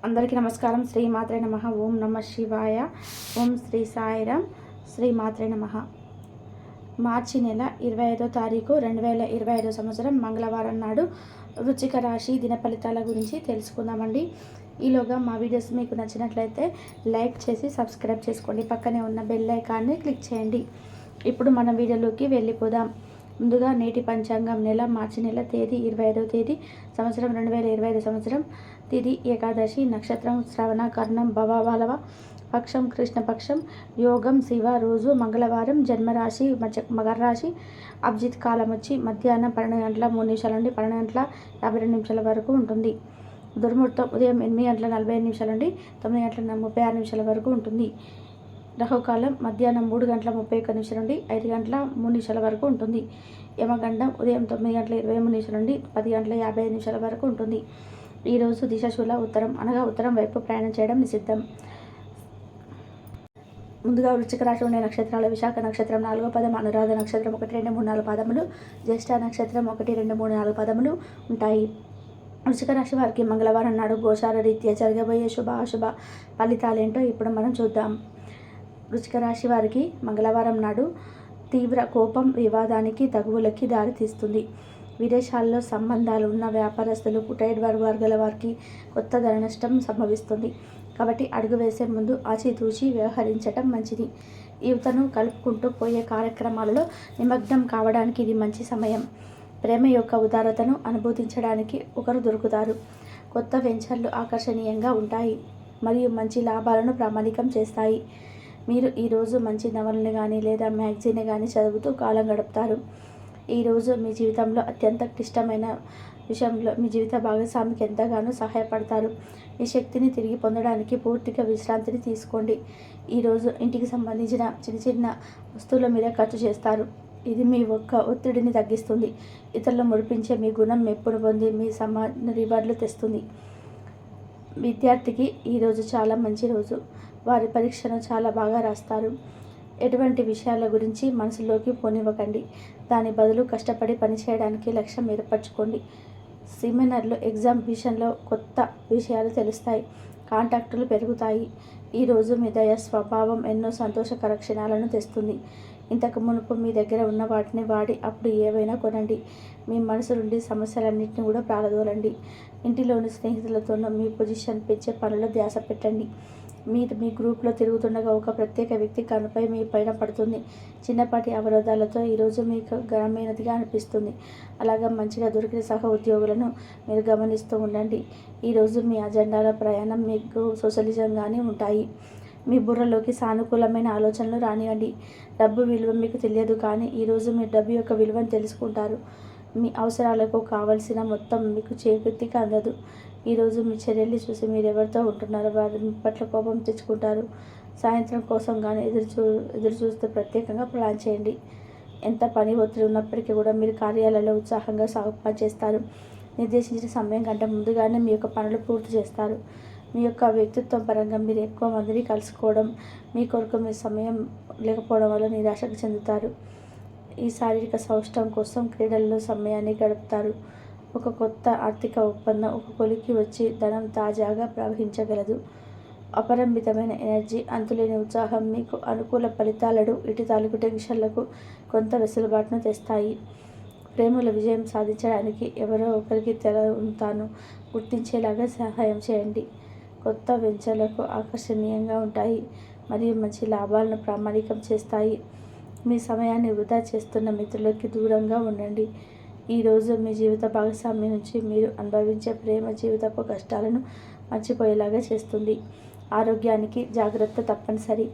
అందరికీ నమస్కారం. శ్రీ మాత్రే నమః. ఓం నమ శివాయ. ఓం శ్రీ సాయిరామ్. శ్రీ మాత్రే నమః. మార్చి నెల 25వ తారీఖు 2025 సంవత్సరం మంగళవారం నాడు వృశ్చిక రాశి దిన ఫలితాల గురించి తెలుసుకుందామండి. ఈలోగా మా వీడియోస్ మీకు నచ్చినట్లయితే లైక్ చేసి సబ్స్క్రైబ్ చేసుకోండి. పక్కనే ఉన్న బెల్ ఐకాన్ని క్లిక్ చేయండి. ఇప్పుడు మన వీడియోలోకి వెళ్ళిపోదాం. ముందుగా నేటి పంచాంగం నెల మార్చి నెల తేదీ 25వ తేదీ సంవత్సరం 2025 సంవత్సరం తిథి ఏకాదశి, నక్షత్రం శ్రవణ, కర్ణం భవ, పక్షం కృష్ణపక్షం, యోగం శివ, రోజు మంగళవారం, జన్మరాశి మకర రాశి, అభిజిత్ కాలం వచ్చి మధ్యాహ్నం 12 గంటల 3 నిమిషాల నుండి 12 గంటల 52 నిమిషాల వరకు ఉంటుంది. దుర్ముహూర్తం ఉదయం 8 గంటల 45 నిమిషాల నుండి 9 గంటల 36 నిమిషాల వరకు ఉంటుంది. రాహుకాలం మధ్యాహ్నం 3 గంటల 31 నిమిషాల నుండి 5 గంటల 3 నిమిషాల వరకు ఉంటుంది. యమగండం ఉదయం 9 గంటల 23 నిమిషాల నుండి 10 గంటల 55 నిమిషాల వరకు ఉంటుంది. ఈరోజు దిశాశూల ఉత్తరం, అనగా ఉత్తరం వైపు ప్రయాణం చేయడం నిషిద్ధం. ముందుగా వృశ్చిక రాశిలో ఉండే నక్షత్రాలు: విశాఖ నక్షత్రం 4వ పదం, అనురాధ నక్షత్రం 1, 2, 3, 4 పదములు, జ్యేష్ఠ నక్షత్రం 1, 2, 3, 4 పదములు ఉంటాయి. వృశ్చిక రాశి వారికి మంగళవారం నాడు గోచార రీత్యా జరగబోయే శుభ అశుభ ఫలితాలేంటో ఇప్పుడు మనం చూద్దాం. వృశ్చిక రాశి వారికి మంగళవారం నాడు తీవ్ర కోపం వివాదానికి, తగువులకి దారితీస్తుంది. విదేశాల్లో సంబంధాలు ఉన్న వ్యాపారస్తులు, కుటైడ్ వర్గాల వారికి కొత్త ధన నష్టం సంభవిస్తుంది. కాబట్టి అడుగు వేసే ముందు ఆచితూచి వ్యవహరించటం మంచిది. యువతను కలుపుకుంటూ పోయే కార్యక్రమాలలో నిమగ్నం కావడానికి ఇది మంచి సమయం. ప్రేమ యొక్క ఉదారతను అనుభూతించడానికి ఒకరు దొరుకుతారు. కొత్త వెంచర్లు ఆకర్షణీయంగా ఉంటాయి మరియు మంచి లాభాలను ప్రామాణికం చేస్తాయి. మీరు ఈరోజు మంచి నవలను కానీ లేదా మ్యాగజైన్ కానీ చదువుతూ కాలం గడుపుతారు. ఈరోజు మీ జీవితంలో అత్యంత క్లిష్టమైన విషయంలో మీ జీవిత భాగస్వామికి ఎంతగానో సహాయపడతారు. మీ శక్తిని తిరిగి పొందడానికి పూర్తిగా విశ్రాంతిని తీసుకోండి. ఈరోజు ఇంటికి సంబంధించిన చిన్న చిన్న వస్తువుల మీద ఖర్చు చేస్తారు. ఇది మీ ఒత్తిడిని తగ్గిస్తుంది. ఇతరులు మురిపించే మీ గుణం మెప్పును పొంది మీ సమాన రివార్డులు తెస్తుంది. విద్యార్థికి ఈరోజు చాలా మంచి రోజు. వారి పరీక్షను చాలా బాగా రాస్తారు. ఎటువంటి విషయాల గురించి మనసులోకి పోనివ్వకండి. దాని బదులు కష్టపడి పనిచేయడానికి లక్ష్యం ఏర్పరచుకోండి. సెమినార్లు, ఎగ్జామినేషన్లో కొత్త విషయాలు తెలుస్తాయి. కాంటాక్టులు పెరుగుతాయి. ఈరోజు మీ దయ స్వభావం ఎన్నో సంతోషకర క్షణాలను తెస్తుంది. ఇంతకు మునుపు మీ దగ్గర ఉన్న వాటిని వాడి అప్పుడు ఏవైనా కొనండి. మీ మనసు నుండి సమస్యలన్నింటినీ కూడా ప్రారదోలండి. ఇంటిలోని స్నేహితులతోనూ మీ పొజిషన్ పెంచే పనుల్లో ధ్యాస పెట్టండి. మీరు మీ గ్రూప్లో తిరుగుతుండగా ఒక ప్రత్యేక వ్యక్తి కనుపై మీ పైన పడుతుంది. చిన్నపాటి అవరోధాలతో ఈరోజు మీకు ఘనమైనదిగా అనిపిస్తుంది. అలాగే మంచిగా దొరికిన సహ ఉద్యోగులను మీరు గమనిస్తూ ఉండండి. ఈరోజు మీ అజెండాల ప్రయాణం మీకు సోషలిజంగానే ఉంటాయి. మీ బుర్రలోకి సానుకూలమైన ఆలోచనలు రానివ్వండి. డబ్బు విలువ మీకు తెలియదు, కానీ ఈరోజు మీరు డబ్బు యొక్క విలువను తెలుసుకుంటారు. మీ అవసరాలకు కావలసిన మొత్తం మీకు చేతికి అందదు. ఈరోజు మీ చర్యల్ని చూసి మీరు ఎవరితో ఉంటున్నారో వారి పట్ల కోపం తెచ్చుకుంటారు. సాయంత్రం కోసం కానీ ఎదురు చూస్తే ప్రత్యేకంగా ప్లాన్ చేయండి. ఎంత పని ఒత్తిడి ఉన్నప్పటికీ కూడా మీరు కార్యాలయంలో ఉత్సాహంగా పనిచేస్తారు. నిర్దేశించిన సమయం కంటే ముందుగానే మీ యొక్క పనులు పూర్తి చేస్తారు. మీ యొక్క వ్యక్తిత్వం పరంగా మీరు ఎక్కువ మందిని కలుసుకోవడం, మీ కొరకు మీ సమయం లేకపోవడం వల్ల నిరాశకు చెందుతారు. ఈ శారీరక సౌష్ఠవం కోసం క్రీడల్లో సమయాన్ని గడుపుతారు. ఒక కొత్త ఆర్థిక ఒప్పందం ఒక కొలికి వచ్చి ధనం తాజాగా ప్రవహించగలదు. అపరిమితమైన ఎనర్జీ, అంతులేని ఉత్సాహం మీకు అనుకూల ఫలితాలను, ఇటు తాలూకు టెన్షన్లకు కొంత వెసులుబాటును తెస్తాయి. ప్రేమల విజయం సాధించడానికి ఎవరో ఒకరికి తాను గుర్తించేలాగా సహాయం చేయండి. కొత్త వెంచర్లకు ఆకర్షణీయంగా ఉంటాయి మరియు మంచి లాభాలను ప్రామాణికం చేస్తాయి. మీ సమయాన్ని వృధా చేస్తున్న మిత్రులకి దూరంగా ఉండండి. ఈరోజు మీ జీవిత భాగస్వామి నుంచి మీరు అనుభవించే ప్రేమ జీవితపు కష్టాలను మర్చిపోయేలాగా చేస్తుంది. ఆరోగ్యానికి జాగ్రత్త తప్పనిసరి.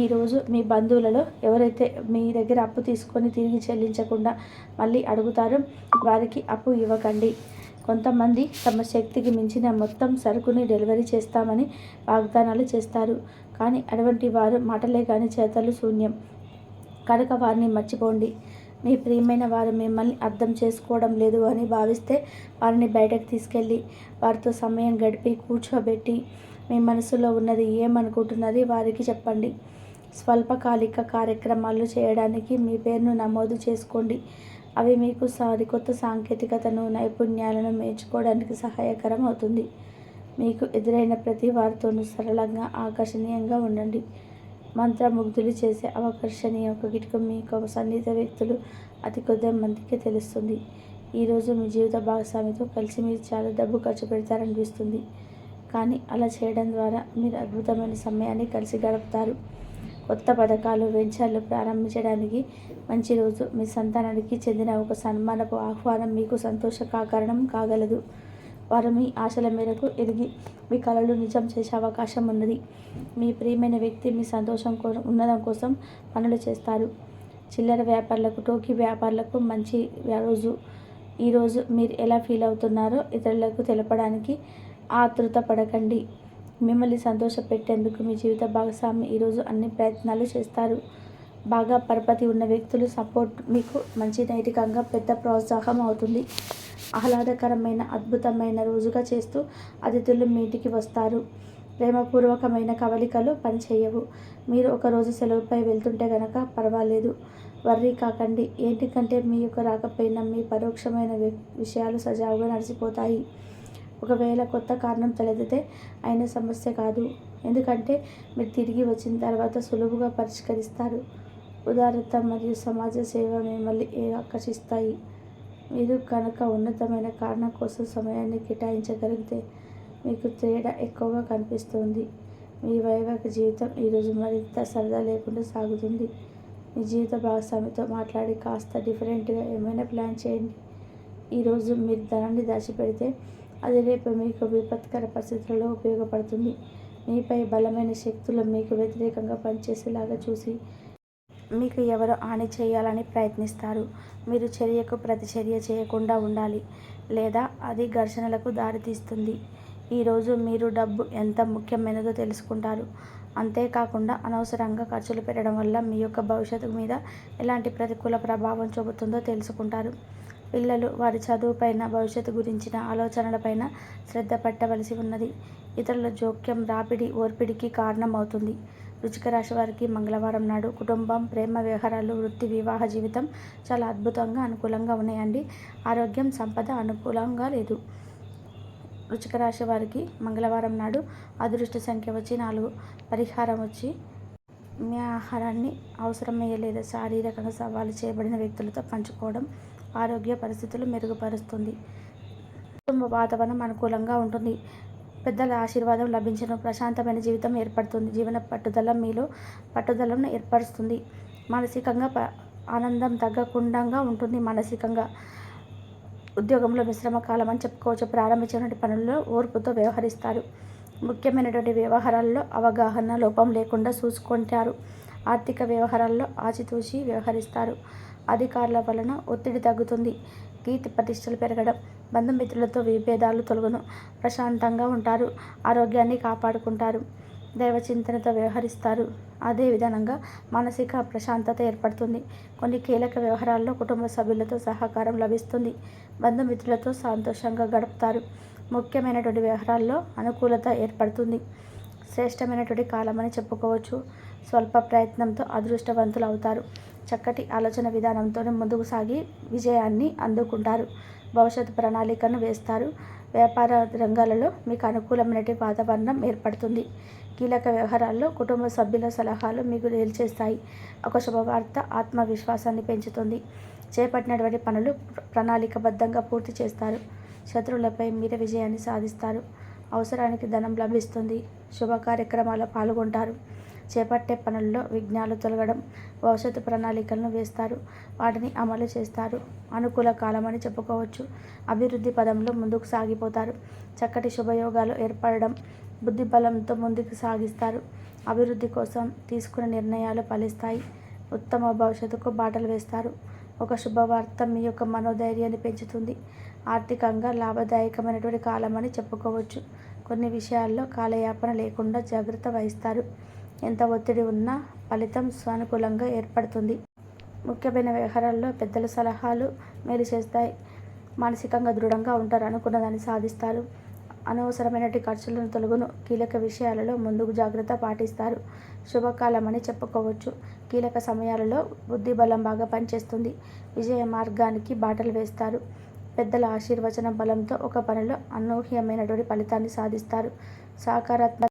ఈరోజు మీ బంధువులలో ఎవరైతే మీ దగ్గర అప్పు తీసుకొని తిరిగి చెల్లించకుండా మళ్ళీ అడుగుతారో వారికి అప్పు ఇవ్వకండి. కొంతమంది తమ శక్తికి మించిన మొత్తం సరుకుని డెలివరీ చేస్తామని వాగ్దానాలు చేస్తారు, కానీ అటువంటి వారు మాటలే కానీ చేతలు శూన్యం కనుక వారిని మర్చిపోండి. మీ ప్రియమైన వారు మిమ్మల్ని అర్థం చేసుకోవడం లేదు అని భావిస్తే వారిని బయటకు తీసుకెళ్ళి వారితో సమయం గడిపి కూర్చోబెట్టి మీ మనసులో ఉన్నది ఏమనుకుంటున్నది వారికి చెప్పండి. స్వల్పకాలిక కార్యక్రమాలు చేయడానికి మీ పేరును నమోదు చేసుకోండి. అవి మీకు సరికొత్త సాంకేతికతను, నైపుణ్యాలను నేర్చుకోవడానికి సహాయకరం అవుతుంది. మీకు ఎదురైన ప్రతి వారితోనూ సరళంగా ఆకర్షణీయంగా ఉండండి. మంత్రముగ్ధులు చేసే ఆకర్షణీయ ఒక కిటుకు మీకు సన్నిహిత వ్యక్తులు అతి కొద్ది మందికి తెలుస్తుంది. ఈరోజు మీ జీవిత భాగస్వామితో కలిసి మీరు చాలా డబ్బు ఖర్చు పెడతారనిపిస్తుంది. కానీ అలా చేయడం ద్వారా మీరు అద్భుతమైన సమయాన్ని కలిసి గడుపుతారు. కొత్త పథకాలు, వెంచర్లు ప్రారంభించడానికి మంచి రోజు. మీ సంతానానికి చెందిన ఒక సన్మానపు ఆహ్వానం మీకు సంతోష కారణం కాగలదు. వారు మీ ఆశల మేరకు ఎదిగి మీ కలలు నిజం చేసే అవకాశం ఉన్నది. మీ ప్రియమైన వ్యక్తి మీ సంతోషం ఉన్నతం కోసం పనులు చేస్తారు. చిల్లర వ్యాపారులకు, టోకీ వ్యాపారులకు మంచి రోజు. ఈరోజు మీరు ఎలా ఫీల్ అవుతున్నారో ఇతరులకు తెలపడానికి ఆతృత పడకండి. మిమ్మల్ని సంతోషపెట్టేందుకు మీ జీవిత భాగస్వామి ఈరోజు అన్ని ప్రయత్నాలు చేస్తారు. బాగా పరపతి ఉన్న వ్యక్తులు సపోర్ట్ మీకు మంచి నైతికంగా పెద్ద ప్రోత్సాహం అవుతుంది. ఆహ్లాదకరమైన అద్భుతమైన రోజుగా చేస్తూ అతిథులు మీ ఇంటికి వస్తారు. ప్రేమపూర్వకమైన కవలికలు పనిచేయవు. మీరు ఒకరోజు సెలవుపై వెళ్తుంటే గనక పర్వాలేదు, వర్రీ కాకండి. ఏంటికంటే మీ యొక్క రాకపోయినా మీ పరోక్షమైన విషయాలు సజావుగా నడిచిపోతాయి. ఒకవేళ కొత్త కారణం తలెత్తితే అయిన సమస్య కాదు. ఎందుకంటే మీరు తిరిగి వచ్చిన తర్వాత సులువుగా పరిష్కరిస్తారు. ఉదారత మరియు సమాజ సేవ మిమ్మల్ని ఆకర్షిస్తాయి. మీరు కనుక ఉన్నతమైన కారణం కోసం సమయాన్ని కేటాయించగలిగితే మీకు తేడా ఎక్కువగా కనిపిస్తుంది. మీ వైవాహిక జీవితం ఈరోజు మరింత సరదా లేకుండా సాగుతుంది. మీ జీవిత భాగస్వామితో మాట్లాడి కాస్త డిఫరెంట్గా ఏమైనా ప్లాన్ చేయండి. ఈరోజు మీరు ధనాన్ని దాచిపెడితే అది రేపు మీకు విపత్కర పరిస్థితులలో ఉపయోగపడుతుంది. మీపై బలమైన శక్తులు మీకు వ్యతిరేకంగా పనిచేసేలాగా చూసి మీకు ఎవరో హాని చేయాలని ప్రయత్నిస్తారు. మీరు చర్యకు ప్రతిచర్య చేయకుండా ఉండాలి, లేదా అది ఘర్షణలకు దారితీస్తుంది. ఈరోజు మీరు డబ్బు ఎంత ముఖ్యమైనదో తెలుసుకుంటారు. అంతేకాకుండా అనవసరంగా ఖర్చులు పెట్టడం వల్ల మీ యొక్క భవిష్యత్తు మీద ఎలాంటి ప్రతికూల ప్రభావం చూపుతుందో తెలుసుకుంటారు. పిల్లలు వారి చదువుపైన, భవిష్యత్తు గురించిన ఆలోచనలపైన శ్రద్ధ పెట్టవలసి ఉన్నది. ఇతరుల జోక్యం రాపిడి, ఓర్పిడికి కారణం అవుతుంది. వృశ్చిక రాశి వారికి మంగళవారం నాడు కుటుంబం, ప్రేమ వ్యవహారాలు, వృత్తి, వివాహ జీవితం చాలా అద్భుతంగా అనుకూలంగా ఉన్నాయండి. ఆరోగ్యం, సంపద అనుకూలంగా లేదు. వృశ్చిక రాశి వారికి మంగళవారం నాడు అదృష్ట సంఖ్య వచ్చి 4. పరిహారం వచ్చి మీ ఆహారాన్ని అవసరమయ్యే లేదా శారీరకంగా సవాలు చేయబడిన వ్యక్తులతో పంచుకోవడం ఆరోగ్య పరిస్థితులు మెరుగుపరుస్తుంది. కుటుంబ వాతావరణం అనుకూలంగా ఉంటుంది. పెద్దల ఆశీర్వాదం లభించడం, ప్రశాంతమైన జీవితం ఏర్పడుతుంది. జీవన పట్టుదల మీలో పట్టుదలను ఏర్పరుస్తుంది. మానసికంగా ఆనందం తగ్గకుండా ఉంటుంది. మానసికంగా ఉద్యోగంలో మిశ్రమ కాలం అని చెప్పుకోవచ్చు. ప్రారంభించినటువంటి పనుల్లో ఓర్పుతో వ్యవహరిస్తారు. ముఖ్యమైనటువంటి వ్యవహారాల్లో అవగాహన లోపం లేకుండా చూసుకుంటారు. ఆర్థిక వ్యవహారాల్లో ఆచితూచి వ్యవహరిస్తారు. అధికారుల వలన ఒత్తిడి తగ్గుతుంది. కీర్తి ప్రతిష్టలు పెరగడం, బంధుమిత్రులతో విభేదాలు తొలగును. ప్రశాంతంగా ఉంటారు. ఆరోగ్యాన్ని కాపాడుకుంటారు. దైవచింతనతో వ్యవహరిస్తారు. అదే విధంగా మానసిక ప్రశాంతత ఏర్పడుతుంది. కొన్ని కీలక వ్యవహారాల్లో కుటుంబ సభ్యులతో సహకారం లభిస్తుంది. బంధుమిత్రులతో సంతోషంగా గడుపుతారు. ముఖ్యమైనటువంటి వ్యవహారాల్లో అనుకూలత ఏర్పడుతుంది. శ్రేష్టమైనటువంటి కాలమని చెప్పుకోవచ్చు. స్వల్ప ప్రయత్నంతో అదృష్టవంతులు అవుతారు. చక్కటి ఆలోచన విధానంతో ముందుకు సాగి విజయాన్ని అందుకుంటారు. భవిష్యత్తు ప్రణాళికను వేస్తారు. వ్యాపార రంగాలలో మీకు అనుకూలమైన వాతావరణం ఏర్పడుతుంది. కీలక వ్యవహారాల్లో కుటుంబ సభ్యుల సలహాలు మీకు మేలు చేస్తాయి. ఒక శుభవార్త ఆత్మవిశ్వాసాన్ని పెంచుతుంది. చేపట్టినటువంటి పనులు ప్రణాళికబద్ధంగా పూర్తి చేస్తారు. శత్రువులపై మీరే విజయాన్ని సాధిస్తారు. అవసరానికి ధనం లభిస్తుంది. శుభ కార్యక్రమాల్లో పాల్గొంటారు. చేపట్టే పనుల్లో విఘ్నాలు తొలగడం, భవిష్యత్తు ప్రణాళికలను వేస్తారు. వాటిని అమలు చేస్తారు. అనుకూల కాలమని చెప్పుకోవచ్చు. అభివృద్ధి పదంలో ముందుకు సాగిపోతారు. చక్కటి శుభయోగాలు ఏర్పడడం, బుద్ధి బలంతో ముందుకు సాగిస్తారు. అభివృద్ధి కోసం తీసుకున్న నిర్ణయాలు ఫలిస్తాయి. ఉత్తమ భవిష్యత్తుకు బాటలు వేస్తారు. ఒక శుభవార్త మీ యొక్క మనోధైర్యాన్ని పెంచుతుంది. ఆర్థికంగా లాభదాయకమైనటువంటి కాలమని చెప్పుకోవచ్చు. కొన్ని విషయాల్లో కాలయాపన లేకుండా జాగ్రత్త వహిస్తారు. ఎంత ఒత్తిడి ఉన్నా ఫలితం సానుకూలంగా ఏర్పడుతుంది. ముఖ్యమైన వ్యవహారాల్లో పెద్దల సలహాలు మేలు చేస్తాయి. మానసికంగా దృఢంగా ఉంటారు. అనుకున్న దాన్ని సాధిస్తారు. అనవసరమైనటువంటి ఖర్చులను తొలగును. కీలక విషయాలలో ముందుకు జాగ్రత్త పాటిస్తారు. శుభకాలమని చెప్పుకోవచ్చు. కీలక సమయాలలో బుద్ధి బలం బాగా పనిచేస్తుంది. విజయ మార్గానికి బాటలు వేస్తారు. పెద్దల ఆశీర్వచన బలంతో ఒక పనిలో అనూహ్యమైనటువంటి ఫలితాన్ని సాధిస్తారు. సకారాత్మక